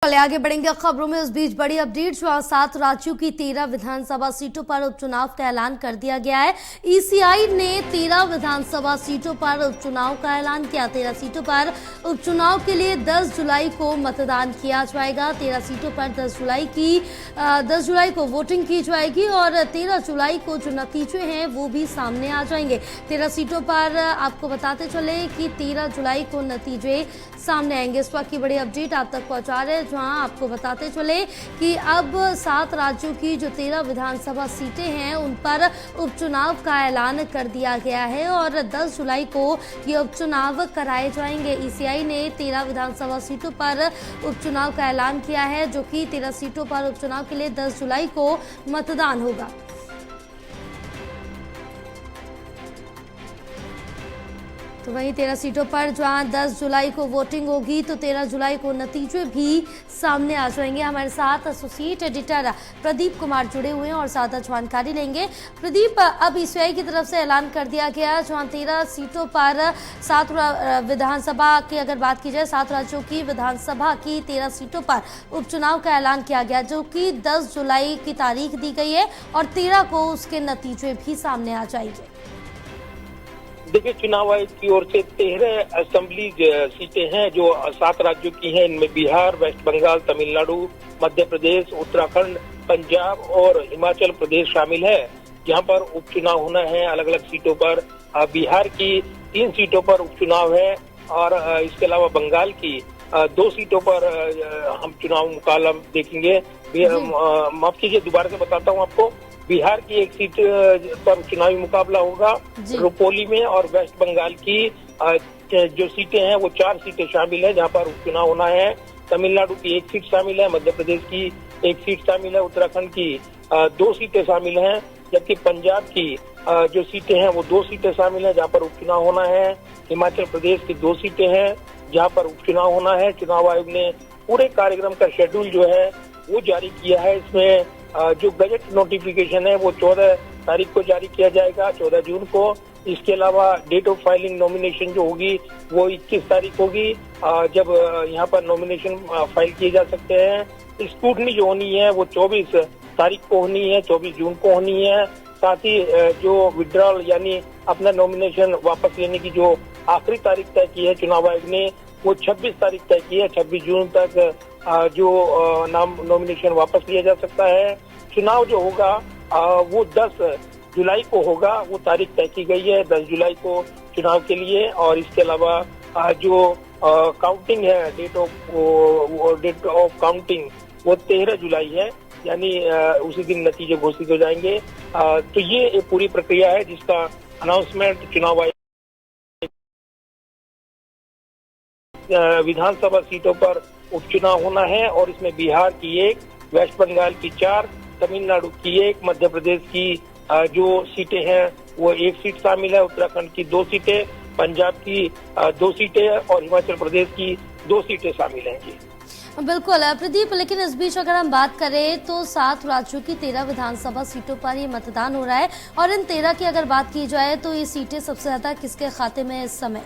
चले आगे बढ़ेंगे खबरों में। उस बीच बड़ी अपडेट, जो 7 राज्यों की 13 विधानसभा सीटों पर उपचुनाव का ऐलान कर दिया गया है। ईसीआई ने 13 विधानसभा सीटों पर उपचुनाव का ऐलान किया। 13 सीटों पर उपचुनाव के लिए 10 जुलाई को मतदान किया जाएगा। 13 सीटों पर 10 जुलाई को वोटिंग की जाएगी और 13 जुलाई को जो नतीजे हैं वो भी सामने आ जाएंगे। 13 सीटों पर आपको बताते चले कि 13 जुलाई को नतीजे सामने आएंगे। इस वक्त की बड़ी अपडेट आप तक पहुंचा रहे हैं, जहां आपको बताते चले कि अब 7 राज्यों की जो 13 विधानसभा सीटें हैं उन पर उपचुनाव का ऐलान कर दिया गया है और 10 जुलाई को ये उपचुनाव कराए जाएंगे। ईसीआई ने 13 विधानसभा सीटों पर उपचुनाव का ऐलान किया है, जो कि 13 सीटों पर उपचुनाव के लिए 10 जुलाई को मतदान होगा। तो वहीं 13 सीटों पर जहां 10 जुलाई को वोटिंग होगी तो 13 जुलाई को नतीजे भी सामने आ जाएंगे। हमारे साथ एसोसिएट एडिटर प्रदीप कुमार जुड़े हुए हैं और ज़्यादा जानकारी लेंगे। प्रदीप, अब ईसीआई की तरफ से ऐलान कर दिया गया जहां 13 सीटों पर 7 विधानसभा की अगर बात की जाए, 7 राज्यों की विधानसभा की 13 सीटों पर उपचुनाव का ऐलान किया गया, जो कि 10 जुलाई की तारीख दी गई है और 13 को उसके नतीजे भी सामने आ जाएंगे। देखिए, चुनाव आयोग की ओर से 13 असेंबली सीटें हैं जो 7 राज्यों की हैं। इनमें बिहार, वेस्ट बंगाल, तमिलनाडु, मध्य प्रदेश, उत्तराखंड, पंजाब और हिमाचल प्रदेश शामिल है, जहां पर उपचुनाव होना है अलग अलग सीटों पर। बिहार की 3 सीटों पर उपचुनाव है और इसके अलावा बंगाल की 2 सीटों पर हम चुनाव मुकाबला देखेंगे। माफ कीजिए, दोबारा से बताता हूँ आपको। बिहार की 1 सीट पर चुनावी मुकाबला होगा रुपोली में, और वेस्ट बंगाल की जो सीटें हैं वो 4 सीटें शामिल है जहां पर उपचुनाव होना है। तमिलनाडु की 1 सीट शामिल है, मध्य प्रदेश की 1 सीट शामिल है, उत्तराखंड की 2 सीटें शामिल हैं, जबकि पंजाब की जो सीटें हैं वो 2 सीटें शामिल है जहां पर उपचुनाव होना है। हिमाचल प्रदेश की 2 सीटें हैं जहां पर उपचुनाव होना है। चुनाव आयोग ने पूरे कार्यक्रम का शेड्यूल जो है वो जारी किया है। इसमें जो गजट नोटिफिकेशन है वो 14 तारीख को जारी किया जाएगा, 14 जून को। इसके अलावा डेट ऑफ फाइलिंग नॉमिनेशन जो होगी वो 21 तारीख होगी, जब यहाँ पर नॉमिनेशन फाइल किए जा सकते हैं। स्क्रूटनी जो होनी है वो 24 तारीख को होनी है, 24 जून को होनी है। साथ ही जो विड्रॉल यानी अपना नॉमिनेशन वापस लेने की जो आखिरी तारीख तय की है चुनाव आयोग ने, वो 26 तारीख तय की है। 26 जून तक जो नॉमिनेशन वापस लिया जा सकता है। चुनाव जो होगा वो 10 जुलाई को होगा, वो तारीख तय की गई है 10 जुलाई को चुनाव के लिए। और इसके अलावा जो काउंटिंग है, डेट ऑफ काउंटिंग वो 13 जुलाई है, यानी उसी दिन नतीजे घोषित हो जाएंगे। तो ये पूरी प्रक्रिया है जिसका अनाउंसमेंट चुनाव आयोग विधानसभा सीटों पर उपचुनाव होना है और इसमें बिहार की 1, वेस्ट बंगाल की 4, तमिलनाडु की 1, मध्य प्रदेश की जो सीटें हैं वो 1 सीट शामिल है, उत्तराखंड की 2 सीटें, पंजाब की 2 सीटें और हिमाचल प्रदेश की 2 सीटें शामिल हैं। जी बिल्कुल प्रदीप, लेकिन इस बीच अगर हम बात करें तो 7 राज्यों की 13 विधानसभा सीटों पर ये मतदान हो रहा है और इन 13 की अगर बात की जाए तो ये सीटें सबसे ज्यादा किसके खाते में है इस समय?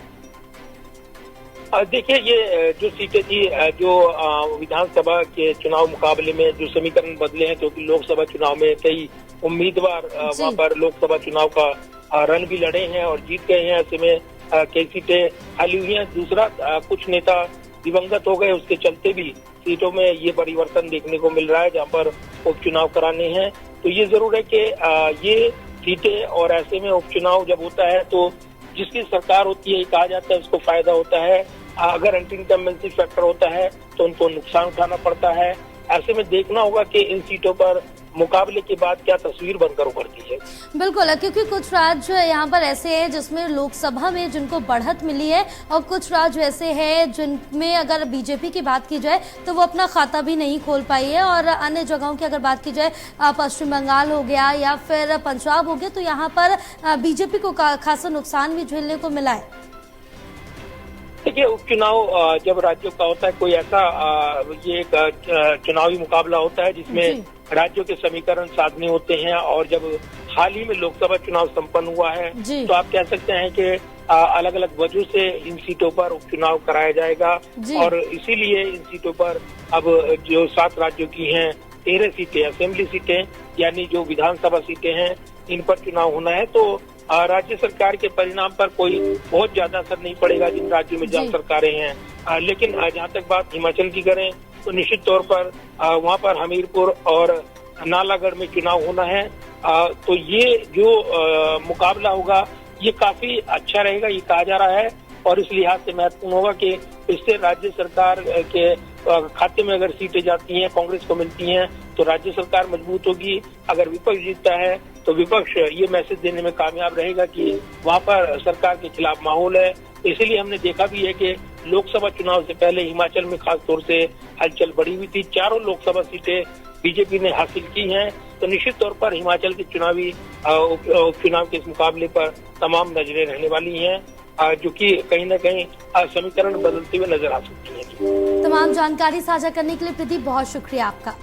देखिए, ये जो सीटें थी जो विधानसभा के चुनाव मुकाबले में जो समीकरण बदले हैं, क्योंकि लोकसभा चुनाव में कई उम्मीदवार वहां पर लोकसभा चुनाव का रण भी लड़े हैं और जीत गए हैं। ऐसे में कई सीटें खाली हुई हैं। दूसरा, कुछ नेता दिवंगत हो गए, उसके चलते भी सीटों में ये परिवर्तन देखने को मिल रहा है जहाँ पर उपचुनाव कराने हैं। तो ये जरूर है कि ये सीटें, और ऐसे में उपचुनाव जब होता है तो जिसकी सरकार होती है कहा जाता है उसको फायदा होता है। अगर एंटी इनकम्बेंसी फैक्टर होता है तो उनको नुकसान उठाना पड़ता है। ऐसे में देखना होगा कि इन सीटों पर मुकाबले के बाद क्या तस्वीर बनकर उभरती है। बिल्कुल, क्योंकि कुछ राज्य यहाँ पर ऐसे हैं जिसमें लोकसभा में जिनको बढ़त मिली है और कुछ राज्य ऐसे हैं जिनमें अगर बीजेपी की बात की जाए तो वो अपना खाता भी नहीं खोल पाई है। और अन्य जगहों की अगर बात की जाए, पश्चिम बंगाल हो गया या फिर पंजाब हो गया, तो यहाँ पर बीजेपी को खासा नुकसान भी झेलने को मिला है। देखिए, उपचुनाव जब राज्यों का होता है, कोई ऐसा ये एक चुनावी मुकाबला होता है जिसमें राज्यों के समीकरण साधने होते हैं, और जब हाल ही में लोकसभा चुनाव संपन्न हुआ है तो आप कह सकते हैं कि अलग अलग वजह से इन सीटों पर उपचुनाव कराया जाएगा और इसीलिए इन सीटों पर अब जो 7 राज्यों की हैं 13 सीटें असेंबली सीटें यानी जो विधानसभा सीटें हैं इन पर चुनाव होना है। तो राज्य सरकार के परिणाम पर कोई बहुत ज्यादा असर नहीं पड़ेगा जिन राज्यों में जहाँ सरकारें हैं। लेकिन जहाँ तक बात हिमाचल की करें तो निश्चित तौर पर वहाँ पर हमीरपुर और नालागढ़ में चुनाव होना है। तो ये जो मुकाबला होगा ये काफी अच्छा रहेगा ये कहा जा रहा है और इस लिहाज से महत्वपूर्ण होगा कि इससे राज्य सरकार के खाते में अगर सीटें जाती हैं कांग्रेस को मिलती हैं तो राज्य सरकार मजबूत होगी। अगर विपक्ष जीतता है तो विपक्ष ये मैसेज देने में कामयाब रहेगा कि वहाँ पर सरकार के खिलाफ माहौल है। इसीलिए हमने देखा भी है कि लोकसभा चुनाव से पहले हिमाचल में खास तौर से हलचल बढ़ी हुई थी। 4 लोकसभा सीटें बीजेपी ने हासिल की हैं। तो निश्चित तौर पर हिमाचल के चुनावी उपचुनाव के इस मुकाबले पर तमाम नजरें रहने वाली हैं जो कि कहीं न कहीं समीकरण बदलते हुए नजर आ सकती हैं। तमाम जानकारी साझा करने के लिए प्रदीप बहुत शुक्रिया आपका।